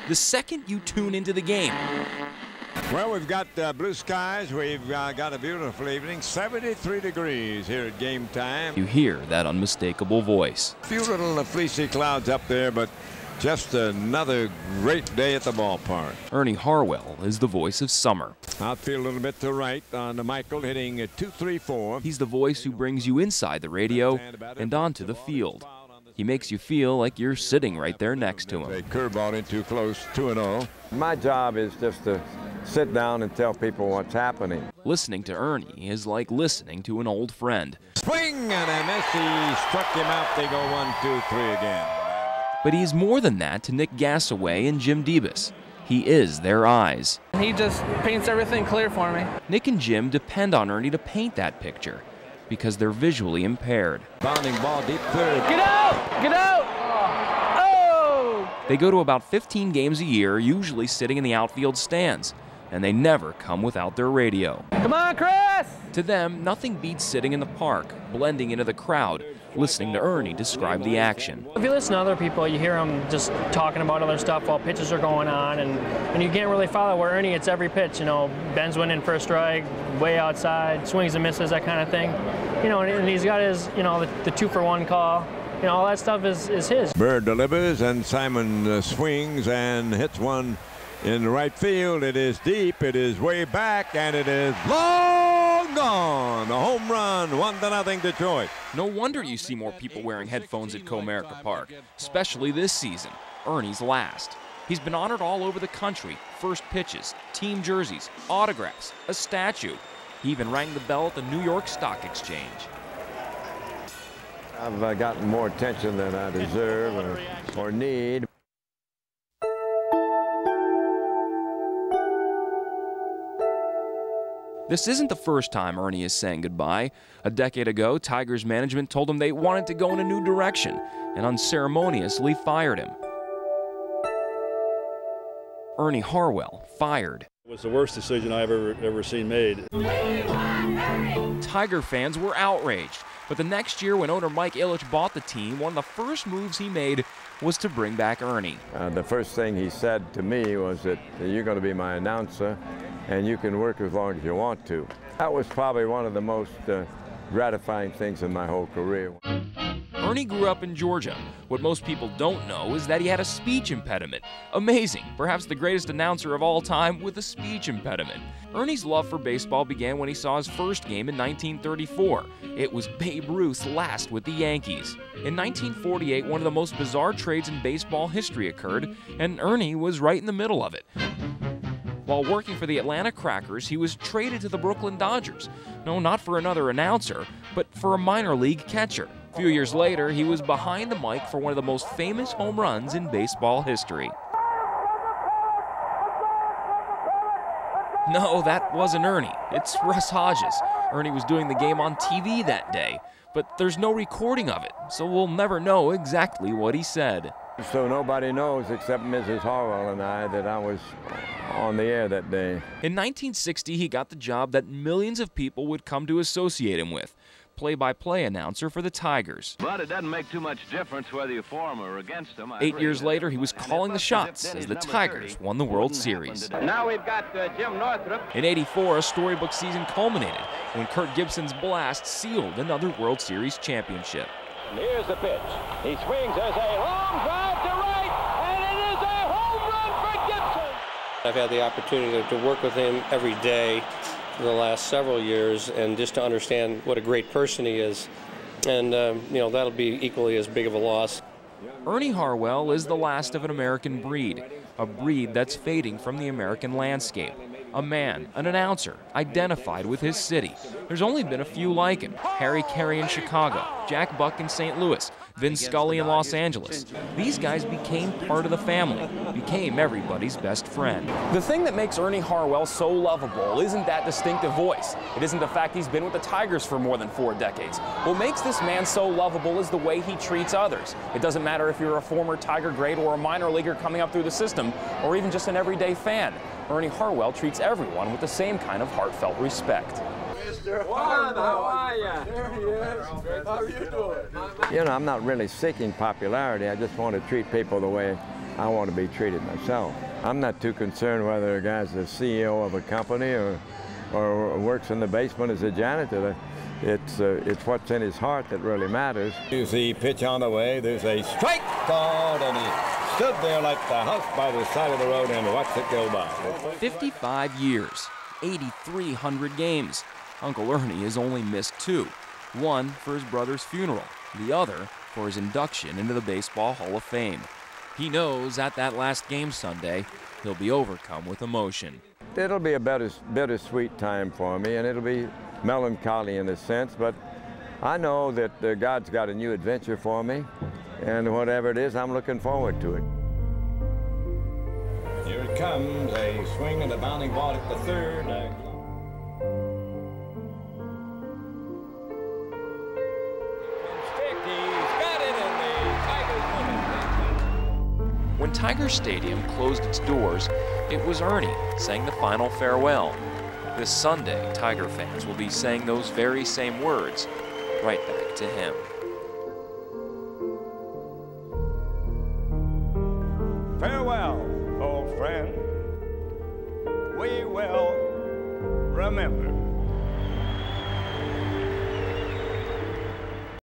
the second you tune into the game. Well, we've got blue skies. We've got a beautiful evening. 73 degrees here at game time. You hear that unmistakable voice. A few little fleecy clouds up there, but just another great day at the ballpark. Ernie Harwell is the voice of summer. Outfield a little bit to right on Michael, hitting 2-3-4. He's the voice who brings you inside the radio and onto the field. He makes you feel like you're sitting right there next to him. A curveball in too close, 2-0. My job is just to sit down and tell people what's happening. Listening to Ernie is like listening to an old friend. Swing and a miss. He struck him out. They go 1-2-3 again. But he's more than that to Nick Gassaway and Jim Debus. He is their eyes. He just paints everything clear for me. Nick and Jim depend on Ernie to paint that picture because they're visually impaired. Bounding ball deep third. Get out! Get out! Oh! They go to about 15 games a year, usually sitting in the outfield stands, and they never come without their radio. Come on, Chris! To them, nothing beats sitting in the park, blending into the crowd, listening to Ernie describe the action. If you listen to other people, you hear them just talking about other stuff while pitches are going on, and you can't really follow where Ernie hits every pitch. You know, Ben's winning for a strike, way outside, swings and misses, that kind of thing. You know, and he's got his, you know, the 2-for-1 call. You know, all that stuff is his. Bird delivers, and Simon swings and hits one in right field. It is deep, it is way back, and it is long gone. A home run, 1-0 Detroit. No wonder you see more people wearing headphones at Comerica Park, especially this season. Ernie's last. He's been honored all over the country. First pitches, team jerseys, autographs, a statue. He even rang the bell at the New York Stock Exchange. I've gotten more attention than I deserve or need. This isn't the first time Ernie is saying goodbye. A decade ago, Tigers management told him they wanted to go in a new direction and unceremoniously fired him. Ernie Harwell fired. It was the worst decision I've ever seen made. Tiger fans were outraged, but the next year when owner Mike Ilitch bought the team, one of the first moves he made was to bring back Ernie. The first thing he said to me was that you're going to be my announcer and you can work as long as you want to. That was probably one of the most gratifying things in my whole career. Ernie grew up in Georgia. What most people don't know is that he had a speech impediment. Amazing, perhaps the greatest announcer of all time with a speech impediment. Ernie's love for baseball began when he saw his first game in 1934. It was Babe Ruth's last with the Yankees. In 1948, one of the most bizarre trades in baseball history occurred, and Ernie was right in the middle of it. While working for the Atlanta Crackers, he was traded to the Brooklyn Dodgers. No, not for another announcer, but for a minor league catcher. A few years later, he was behind the mic for one of the most famous home runs in baseball history. No, that wasn't Ernie. It's Russ Hodges. Ernie was doing the game on TV that day, but there's no recording of it, so we'll never know exactly what he said. So nobody knows except Mrs. Harwell and I that I was on the air that day. In 1960, he got the job that millions of people would come to associate him with. Play-by-play announcer for the Tigers. But it doesn't make too much difference whether you for them or against them. 8 years later, he was calling the shots as the Tigers won the World Series. Now we've got Jim Northrup. In '84, a storybook season culminated when Kurt Gibson's blast sealed another World Series championship. And here's the pitch. He swings. There's a long drive to right, and it is a home run for Gibson. I've had the opportunity to work with him every day for the last several years, and just to understand what a great person he is, and you know, that'll be equally as big of a loss. Ernie Harwell is the last of an American breed, a breed that's fading from the American landscape. A man, an announcer, identified with his city. There's only been a few like him. Harry Carey in Chicago, Jack Buck in St. Louis, Vin Scully in Los Angeles. These guys became part of the family, became everybody's best friend. The thing that makes Ernie Harwell so lovable isn't that distinctive voice. It isn't the fact he's been with the Tigers for more than 4 decades. What makes this man so lovable is the way he treats others. It doesn't matter if you're a former Tiger great or a minor leaguer coming up through the system, or even just an everyday fan. Ernie Harwell treats everyone with the same kind of heartfelt respect. Mr. Juan, how are you? There he is. How are you doing? You know, I'm not really seeking popularity. I just want to treat people the way I want to be treated myself. I'm not too concerned whether a guy's the CEO of a company or works in the basement as a janitor. It's what's in his heart that really matters. You see pitch on the way, there's a strike called, and he stood there like the house by the side of the road and watched it go by. 55 years, 8,300 games. Uncle Ernie has only missed 2. One for his brother's funeral, the other for his induction into the Baseball Hall of Fame. He knows at that last game Sunday, he'll be overcome with emotion. It'll be a bittersweet time for me, and it'll be melancholy in a sense, but I know that God's got a new adventure for me, and whatever it is, I'm looking forward to it. Here it comes, a swing and a bounding ball at the third. When Tiger Stadium closed its doors, it was Ernie saying the final farewell. This Sunday, Tiger fans will be saying those very same words right back to him. Farewell, old friend. We will remember.